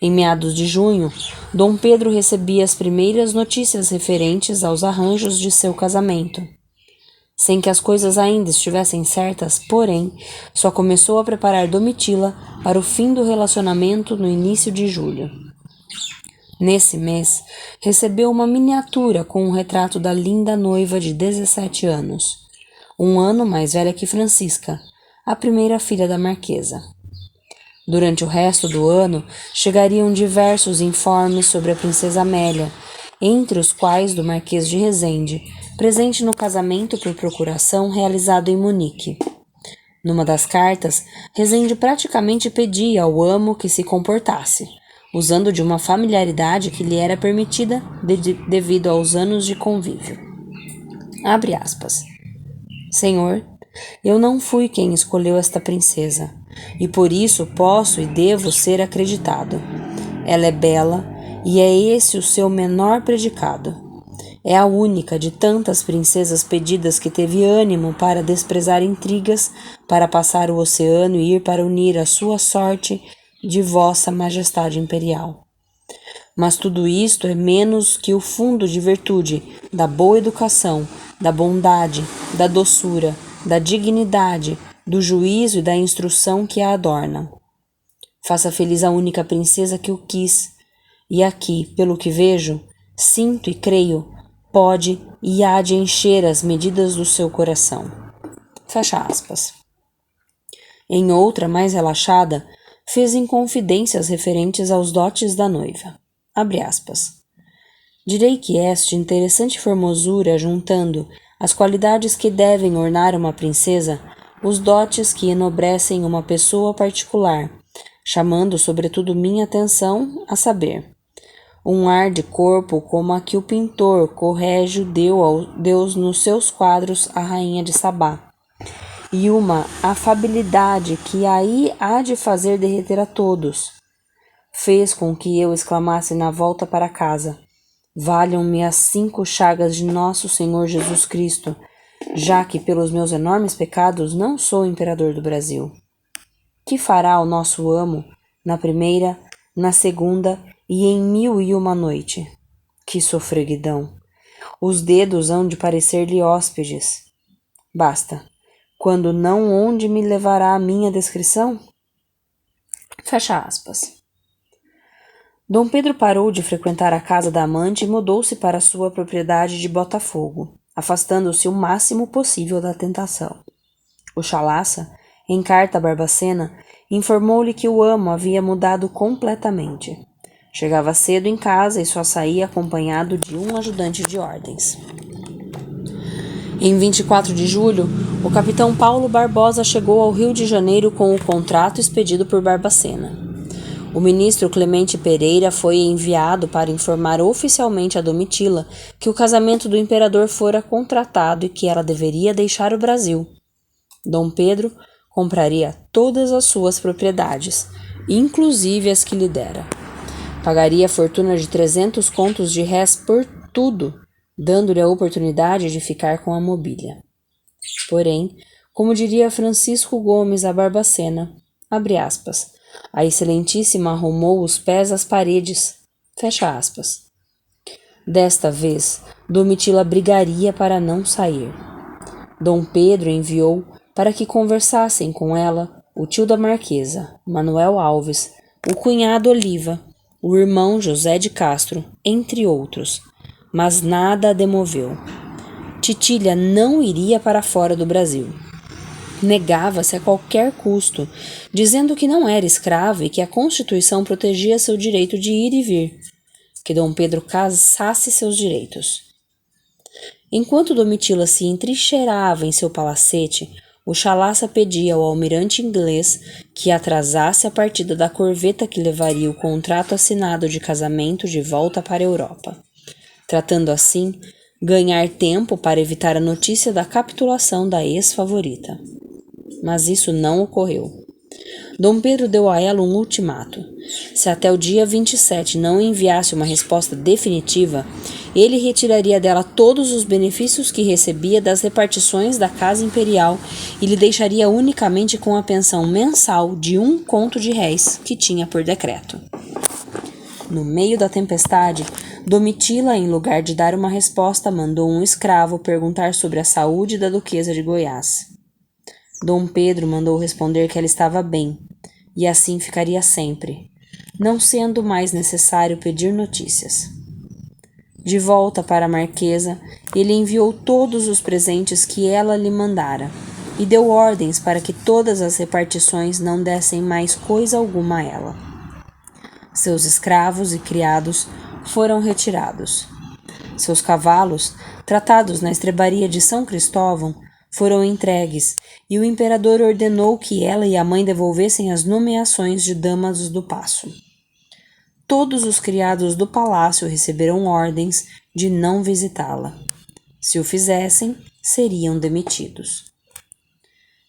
Em meados de junho, Dom Pedro recebia as primeiras notícias referentes aos arranjos de seu casamento. Sem que as coisas ainda estivessem certas, porém, só começou a preparar Domitila para o fim do relacionamento no início de julho. Nesse mês, recebeu uma miniatura com um retrato da linda noiva de 17 anos, um ano mais velha que Francisca, a primeira filha da marquesa. Durante o resto do ano, chegariam diversos informes sobre a princesa Amélia, entre os quais do Marquês de Rezende, presente no casamento por procuração realizado em Munique. Numa das cartas, Rezende praticamente pedia ao amo que se comportasse, usando de uma familiaridade que lhe era permitida devido aos anos de convívio. Abre aspas. Senhor, eu não fui quem escolheu esta princesa. e por isso posso e devo ser acreditado. Ela é bela, e é esse o seu menor predicado. É a única de tantas princesas pedidas que teve ânimo para desprezar intrigas, para passar o oceano e ir para unir a sua sorte de vossa majestade imperial. Mas tudo isto é menos que o fundo de virtude, da boa educação, da bondade, da doçura, da dignidade, do juízo e da instrução que a adornam. Faça feliz a única princesa que o quis, e aqui, pelo que vejo, sinto e creio, pode e há de encher as medidas do seu coração. Fecha aspas. Em outra, mais relaxada, fez inconfidências referentes aos dotes da noiva. Abre aspas. Direi que este interessante formosura, juntando as qualidades que devem ornar uma princesa, os dotes que enobrecem uma pessoa particular, chamando sobretudo minha atenção, a saber, um ar de corpo como a que o pintor Corrégio deu ao Deus nos seus quadros à rainha de Sabá, e uma afabilidade que aí há de fazer derreter a todos, fez com que eu exclamasse na volta para casa: valham-me as 5 chagas de nosso Senhor Jesus Cristo, já que pelos meus enormes pecados não sou imperador do Brasil. Que fará o nosso amo na primeira, na segunda e em 1001 noite? Que sofreguidão! Os dedos hão de parecer-lhe hóspedes. Basta. Quando não, onde me levará a minha descrição? Fecha aspas. Dom Pedro parou de frequentar a casa da amante e mudou-se para sua propriedade de Botafogo, afastando-se o máximo possível da tentação. O Chalaça, em carta a Barbacena, informou-lhe que o amo havia mudado completamente. Chegava cedo em casa e só saía acompanhado de um ajudante de ordens. Em 24 de julho, o capitão Paulo Barbosa chegou ao Rio de Janeiro com o contrato expedido por Barbacena. O ministro Clemente Pereira foi enviado para informar oficialmente a Domitila que o casamento do imperador fora contratado e que ela deveria deixar o Brasil. Dom Pedro compraria todas as suas propriedades, inclusive as que lhe dera. Pagaria a fortuna de 300 contos de réis por tudo, dando-lhe a oportunidade de ficar com a mobília. Porém, como diria Francisco Gomes a Barbacena, abre aspas, a excelentíssima arrumou os pés às paredes, fecha aspas. Desta vez, Domitila brigaria para não sair. Dom Pedro enviou para que conversassem com ela o tio da Marquesa, Manuel Alves, o cunhado Oliva, o irmão José de Castro, entre outros, mas nada a demoveu. Titília não iria para fora do Brasil. Negava-se a qualquer custo, dizendo que não era escrava e que a Constituição protegia seu direito de ir e vir, que Dom Pedro casasse seus direitos. Enquanto Domitila se entrincheirava em seu palacete, o Chalaça pedia ao almirante inglês que atrasasse a partida da corveta que levaria o contrato assinado de casamento de volta para a Europa, tratando assim ganhar tempo para evitar a notícia da capitulação da ex-favorita. Mas isso não ocorreu. Dom Pedro deu a ela um ultimato. Se até o dia 27 não enviasse uma resposta definitiva, ele retiraria dela todos os benefícios que recebia das repartições da Casa Imperial e lhe deixaria unicamente com a pensão mensal de 1 conto de réis que tinha por decreto. No meio da tempestade, Domitila, em lugar de dar uma resposta, mandou um escravo perguntar sobre a saúde da duquesa de Goiás. Dom Pedro mandou responder que ela estava bem, e assim ficaria sempre, não sendo mais necessário pedir notícias. De volta para a Marquesa, ele enviou todos os presentes que ela lhe mandara, e deu ordens para que todas as repartições não dessem mais coisa alguma a ela. Seus escravos e criados foram retirados. Seus cavalos, tratados na estrebaria de São Cristóvão, foram entregues, e o imperador ordenou que ela e a mãe devolvessem as nomeações de damas do paço. Todos os criados do palácio receberam ordens de não visitá-la. Se o fizessem, seriam demitidos.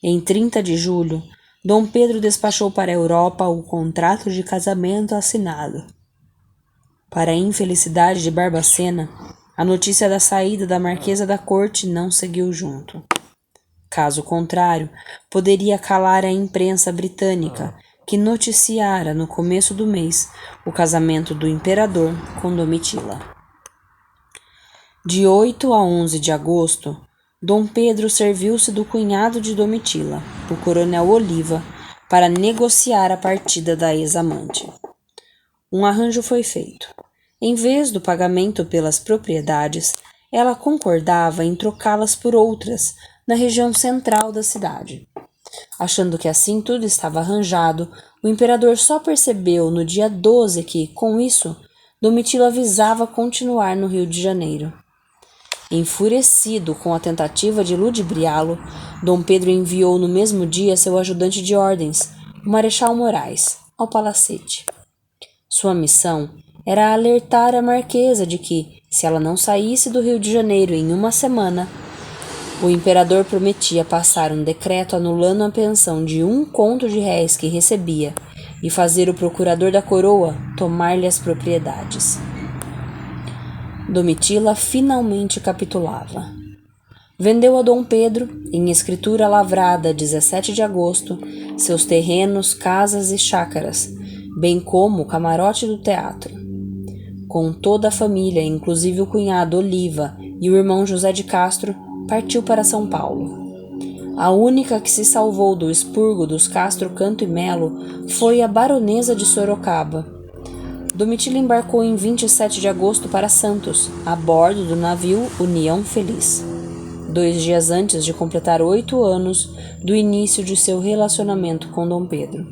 Em 30 de julho, Dom Pedro despachou para a Europa o contrato de casamento assinado. Para a infelicidade de Barbacena, a notícia da saída da Marquesa da Corte não seguiu junto. Caso contrário, poderia calar a imprensa britânica, que noticiara no começo do mês o casamento do imperador com Domitila. De 8 a 11 de agosto, Dom Pedro serviu-se do cunhado de Domitila, o coronel Oliva, para negociar a partida da ex-amante. Um arranjo foi feito. Em vez do pagamento pelas propriedades, ela concordava em trocá-las por outras na região central da cidade. Achando que assim tudo estava arranjado, o imperador só percebeu no dia 12 que, com isso, Domitila visava continuar no Rio de Janeiro. Enfurecido com a tentativa de ludibriá-lo, Dom Pedro enviou no mesmo dia seu ajudante de ordens, o Marechal Moraes, ao palacete. Sua missão era alertar a Marquesa de que, se ela não saísse do Rio de Janeiro em uma semana, o imperador prometia passar um decreto anulando a pensão de 1 conto de réis que recebia e fazer o procurador da coroa tomar-lhe as propriedades. Domitila finalmente capitulava. Vendeu a Dom Pedro, em escritura lavrada 17 de agosto, seus terrenos, casas e chácaras, bem como o camarote do teatro. Com toda a família, inclusive o cunhado Oliva e o irmão José de Castro, partiu para São Paulo. A única que se salvou do expurgo dos Castro Canto e Melo foi a baronesa de Sorocaba. Domitila embarcou em 27 de agosto para Santos, a bordo do navio União Feliz, 2 dias antes de completar 8 anos do início de seu relacionamento com Dom Pedro.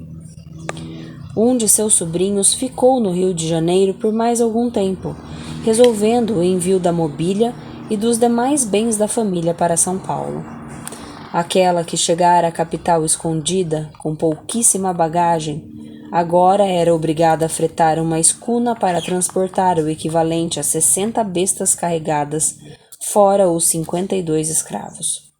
Um de seus sobrinhos ficou no Rio de Janeiro por mais algum tempo, resolvendo o envio da mobília e dos demais bens da família para São Paulo. Aquela que chegara à capital escondida, com pouquíssima bagagem, agora era obrigada a fretar uma escuna para transportar o equivalente a 60 bestas carregadas, fora os 52 escravos.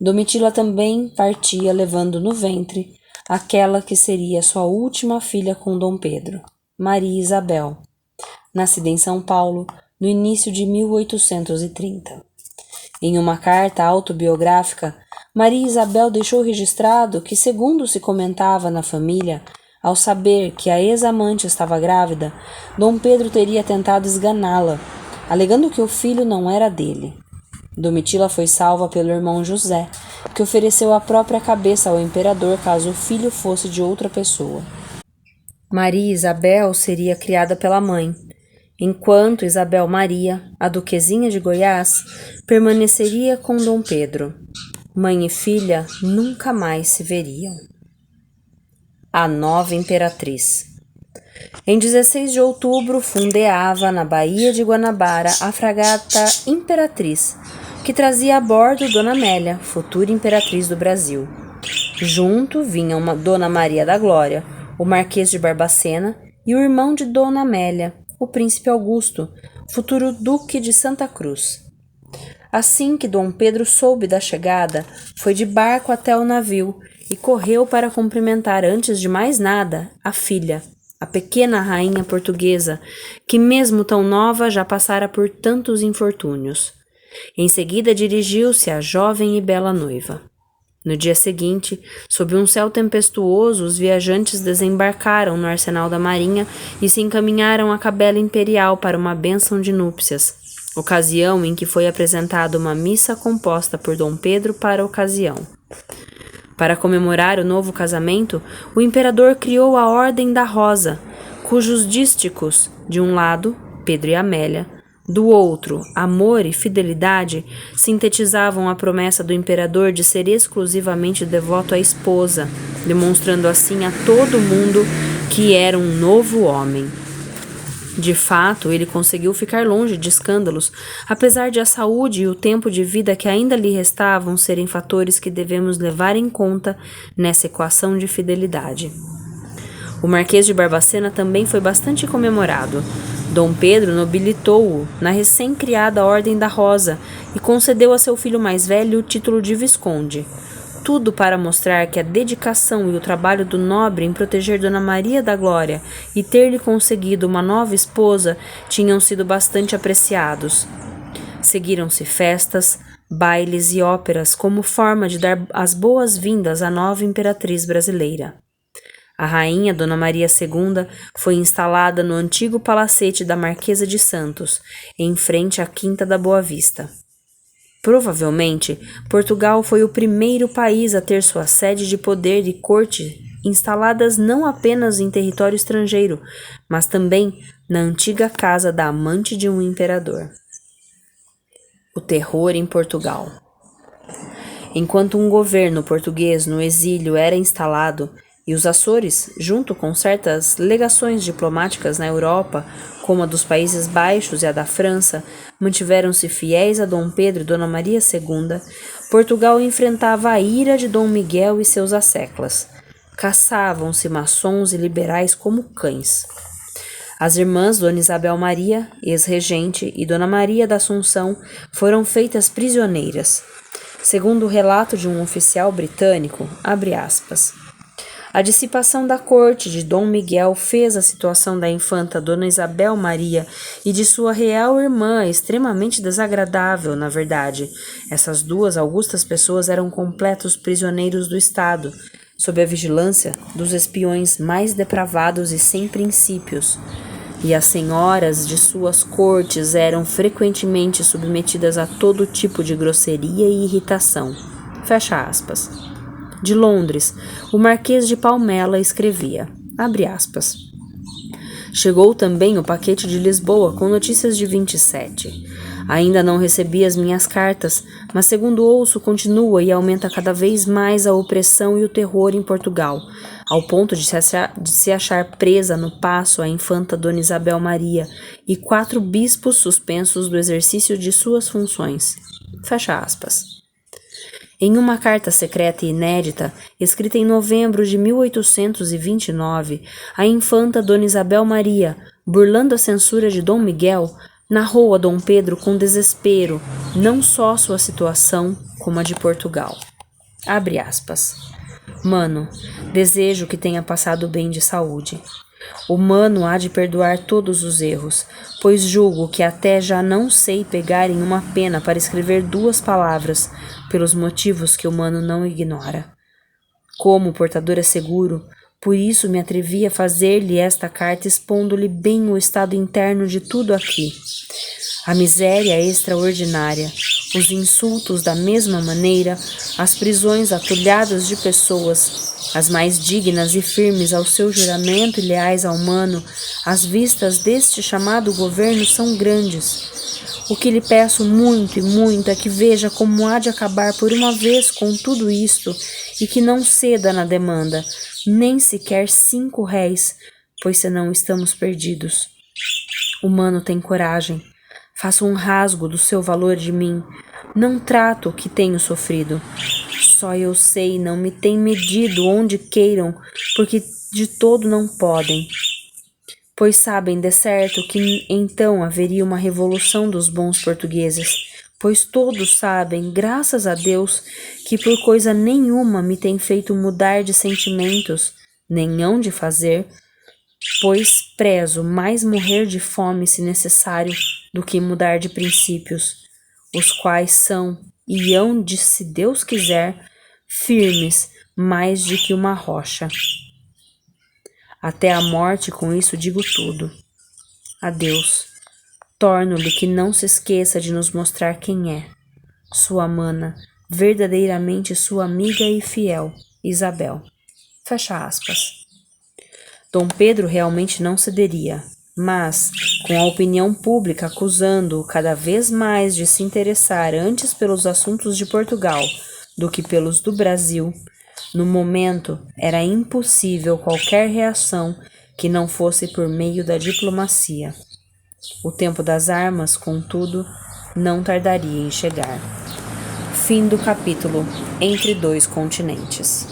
Domitila também partia levando no ventre aquela que seria sua última filha com Dom Pedro, Maria Isabel, nascida em São Paulo no início de 1830. Em uma carta autobiográfica, Maria Isabel deixou registrado que, segundo se comentava na família, ao saber que a ex-amante estava grávida, Dom Pedro teria tentado esganá-la, alegando que o filho não era dele. Domitila foi salva pelo irmão José, que ofereceu a própria cabeça ao imperador caso o filho fosse de outra pessoa. Maria Isabel seria criada pela mãe, enquanto Isabel Maria, a duquesinha de Goiás, permaneceria com Dom Pedro. Mãe e filha nunca mais se veriam. A nova imperatriz. Em 16 de outubro, fundeava na Baía de Guanabara a fragata Imperatriz, que trazia a bordo Dona Amélia, futura imperatriz do Brasil. Junto vinham Dona Maria da Glória, o Marquês de Barbacena e o irmão de Dona Amélia, o Príncipe Augusto, futuro Duque de Santa Cruz. Assim que Dom Pedro soube da chegada, foi de barco até o navio e correu para cumprimentar, antes de mais nada, a filha, a pequena rainha portuguesa, que mesmo tão nova já passara por tantos infortúnios. Em seguida dirigiu-se à jovem e bela noiva. No dia seguinte, sob um céu tempestuoso, os viajantes desembarcaram no arsenal da marinha e se encaminharam à Capela Imperial para uma bênção de núpcias, ocasião em que foi apresentada uma missa composta por Dom Pedro para a ocasião. Para comemorar o novo casamento, o imperador criou a Ordem da Rosa, cujos dísticos, de um lado, Pedro e Amélia, do outro, amor e fidelidade, sintetizavam a promessa do imperador de ser exclusivamente devoto à esposa, demonstrando assim a todo mundo que era um novo homem. De fato, ele conseguiu ficar longe de escândalos, apesar de a saúde e o tempo de vida que ainda lhe restavam serem fatores que devemos levar em conta nessa equação de fidelidade. O Marquês de Barbacena também foi bastante comemorado. Dom Pedro nobilitou-o na recém-criada Ordem da Rosa e concedeu a seu filho mais velho o título de Visconde. tudo para mostrar que a dedicação e o trabalho do nobre em proteger Dona Maria da Glória e ter-lhe conseguido uma nova esposa tinham sido bastante apreciados. Seguiram-se festas, bailes e óperas como forma de dar as boas-vindas à nova imperatriz brasileira. A rainha Dona Maria II foi instalada no antigo palacete da Marquesa de Santos, em frente à Quinta da Boa Vista. Provavelmente, Portugal foi o primeiro país a ter sua sede de poder e corte instaladas não apenas em território estrangeiro, mas também na antiga casa da amante de um imperador. O terror em Portugal. Enquanto um governo português no exílio era instalado, e os Açores, junto com certas legações diplomáticas na Europa, como a dos Países Baixos e a da França, mantiveram-se fiéis a Dom Pedro e Dona Maria II, Portugal enfrentava a ira de Dom Miguel e seus asseclas. Caçavam-se maçons e liberais como cães. As irmãs Dona Isabel Maria, ex-regente, e Dona Maria da Assunção foram feitas prisioneiras. Segundo o relato de um oficial britânico, abre aspas, a dissipação da corte de Dom Miguel fez a situação da infanta Dona Isabel Maria e de sua real irmã extremamente desagradável, na verdade. Essas duas augustas pessoas eram completos prisioneiros do Estado, sob a vigilância dos espiões mais depravados e sem princípios. E as senhoras de suas cortes eram frequentemente submetidas a todo tipo de grosseria e irritação. Fecha aspas. De Londres, o Marquês de Palmela escrevia, abre aspas, chegou também o paquete de Lisboa com notícias de 27. Ainda não recebi as minhas cartas, mas segundo ouço continua e aumenta cada vez mais a opressão e o terror em Portugal, ao ponto de se achar presa no paço a infanta Dona Isabel Maria e 4 bispos suspensos do exercício de suas funções. Fecha aspas. Em uma carta secreta e inédita, escrita em novembro de 1829, a infanta Dona Isabel Maria, burlando a censura de Dom Miguel, narrou a Dom Pedro com desespero não só sua situação, como a de Portugal. Abre aspas. Mano, desejo que tenha passado bem de saúde. O mano há de perdoar todos os erros, pois julgo que até já não sei pegar em uma pena para escrever 2 palavras, pelos motivos que o mano não ignora. Como o portador é seguro, por isso me atrevi a fazer-lhe esta carta expondo-lhe bem o estado interno de tudo aqui. A miséria é extraordinária, os insultos da mesma maneira, as prisões atulhadas de pessoas, as mais dignas e firmes ao seu juramento e leais ao mano, as vistas deste chamado governo são grandes. O que lhe peço muito e muito é que veja como há de acabar por uma vez com tudo isto e que não ceda na demanda, nem sequer 5 réis, pois senão estamos perdidos. O mano tem coragem. Faço um rasgo do seu valor de mim. Não trato o que tenho sofrido. Só eu sei, não me tem medido onde queiram, porque de todo não podem. Pois sabem de certo que então haveria uma revolução dos bons portugueses, pois todos sabem, graças a Deus, que por coisa nenhuma me tem feito mudar de sentimentos, nem hão de fazer, pois prezo mais morrer de fome, se necessário, do que mudar de princípios, os quais são, e hão de, se Deus quiser, firmes mais de que uma rocha. Até a morte, com isso digo tudo. Adeus. Torno-lhe que não se esqueça de nos mostrar quem é. Sua mana, verdadeiramente sua amiga e fiel, Isabel. Fecha aspas. Dom Pedro realmente não cederia, mas, com a opinião pública acusando-o cada vez mais de se interessar antes pelos assuntos de Portugal do que pelos do Brasil, no momento era impossível qualquer reação que não fosse por meio da diplomacia. O tempo das armas, contudo, não tardaria em chegar. Fim do capítulo Entre Dois Continentes.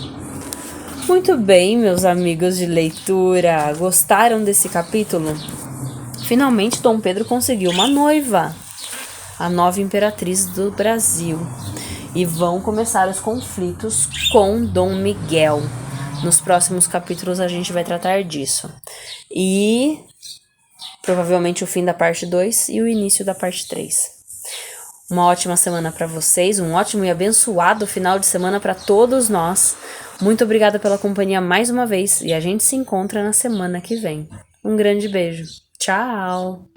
Muito bem, meus amigos de leitura, gostaram desse capítulo? Finalmente Dom Pedro conseguiu uma noiva, a nova imperatriz do Brasil. e vão começar os conflitos com Dom Miguel. Nos próximos capítulos a gente vai tratar disso. E provavelmente o fim da parte 2 e o início da parte 3. Uma ótima semana para vocês, um ótimo e abençoado final de semana para todos nós. Muito obrigada pela companhia mais uma vez e a gente se encontra na semana que vem. Um grande beijo. Tchau!